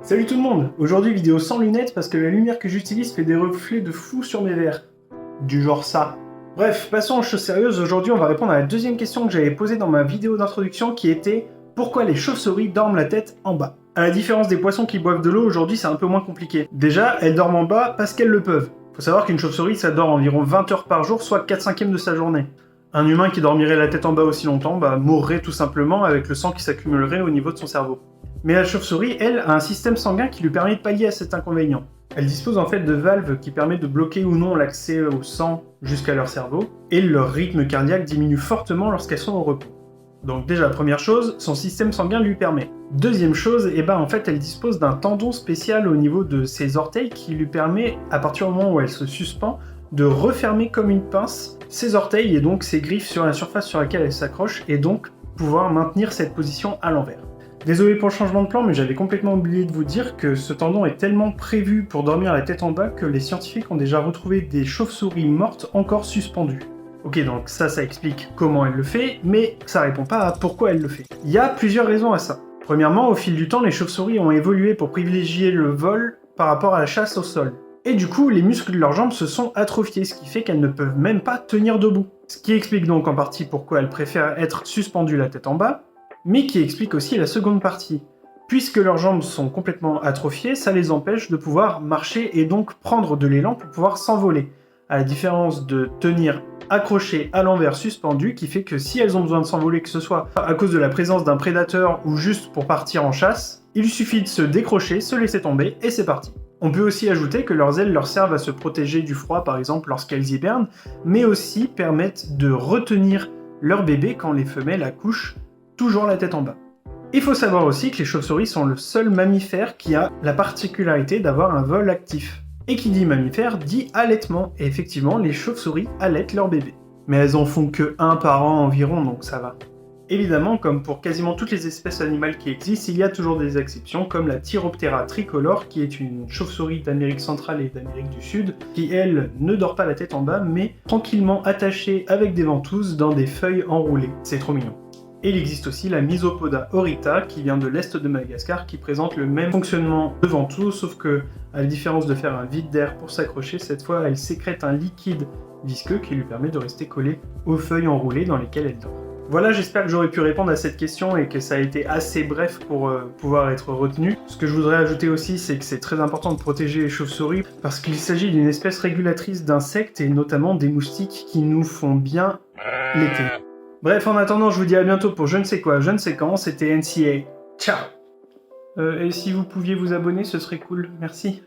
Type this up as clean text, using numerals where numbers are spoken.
Salut tout le monde! Aujourd'hui vidéo sans lunettes parce que la lumière que j'utilise fait des reflets de fou sur mes verres. Du genre ça. Bref, passons aux choses sérieuses. Aujourd'hui on va répondre à la deuxième question que j'avais posée dans ma vidéo d'introduction qui était pourquoi les chauves-souris dorment la tête en bas? À la différence des poissons qui boivent de l'eau, aujourd'hui c'est un peu moins compliqué. Déjà, elles dorment en bas parce qu'elles le peuvent. Faut savoir qu'une chauve-souris ça dort environ 20 heures par jour, soit 4/5 de sa journée. Un humain qui dormirait la tête en bas aussi longtemps, mourrait tout simplement avec le sang qui s'accumulerait au niveau de son cerveau. Mais la chauve-souris, elle, a un système sanguin qui lui permet de pallier à cet inconvénient. Elle dispose en fait de valves qui permettent de bloquer ou non l'accès au sang jusqu'à leur cerveau, et leur rythme cardiaque diminue fortement lorsqu'elles sont au repos. Donc déjà, première chose, son système sanguin lui permet. Deuxième chose, en fait, elle dispose d'un tendon spécial au niveau de ses orteils qui lui permet, à partir du moment où elle se suspend, de refermer comme une pince ses orteils et donc ses griffes sur la surface sur laquelle elle s'accroche, et donc pouvoir maintenir cette position à l'envers. Désolé pour le changement de plan, mais j'avais complètement oublié de vous dire que ce tendon est tellement prévu pour dormir la tête en bas que les scientifiques ont déjà retrouvé des chauves-souris mortes encore suspendues. Ok, donc ça explique comment elle le fait, mais ça répond pas à pourquoi elle le fait. Il y a plusieurs raisons à ça. Premièrement, au fil du temps, les chauves-souris ont évolué pour privilégier le vol par rapport à la chasse au sol. Et du coup, les muscles de leurs jambes se sont atrophiés, ce qui fait qu'elles ne peuvent même pas tenir debout. Ce qui explique donc en partie pourquoi elles préfèrent être suspendues la tête en bas, mais qui explique aussi la seconde partie. Puisque leurs jambes sont complètement atrophiées, ça les empêche de pouvoir marcher et donc prendre de l'élan pour pouvoir s'envoler. À la différence de tenir accrochées à l'envers suspendues, qui fait que si elles ont besoin de s'envoler, que ce soit à cause de la présence d'un prédateur ou juste pour partir en chasse, il suffit de se décrocher, se laisser tomber et c'est parti. On peut aussi ajouter que leurs ailes leur servent à se protéger du froid par exemple lorsqu'elles hibernent, mais aussi permettent de retenir leur bébé quand les femelles accouchent toujours la tête en bas. Il faut savoir aussi que les chauves-souris sont le seul mammifère qui a la particularité d'avoir un vol actif. Et qui dit mammifère dit allaitement, et effectivement les chauves-souris allaitent leur bébé. Mais elles en font que un par an environ, donc ça va. Évidemment, comme pour quasiment toutes les espèces animales qui existent, il y a toujours des exceptions, comme la Chiroptera tricolore, qui est une chauve-souris d'Amérique centrale et d'Amérique du Sud, qui elle ne dort pas la tête en bas, mais tranquillement attachée avec des ventouses dans des feuilles enroulées. C'est trop mignon. Et il existe aussi la Mysopoda horita, qui vient de l'est de Madagascar, qui présente le même fonctionnement de ventouse, sauf que, à la différence de faire un vide d'air pour s'accrocher, cette fois elle sécrète un liquide visqueux qui lui permet de rester collée aux feuilles enroulées dans lesquelles elle dort. Voilà, j'espère que j'aurais pu répondre à cette question et que ça a été assez bref pour pouvoir être retenu. Ce que je voudrais ajouter aussi, c'est que c'est très important de protéger les chauves-souris parce qu'il s'agit d'une espèce régulatrice d'insectes et notamment des moustiques qui nous font bien l'été. Bref, en attendant, je vous dis à bientôt pour je ne sais quoi, je ne sais quand, c'était NCA. Ciao! Et si vous pouviez vous abonner, ce serait cool, merci.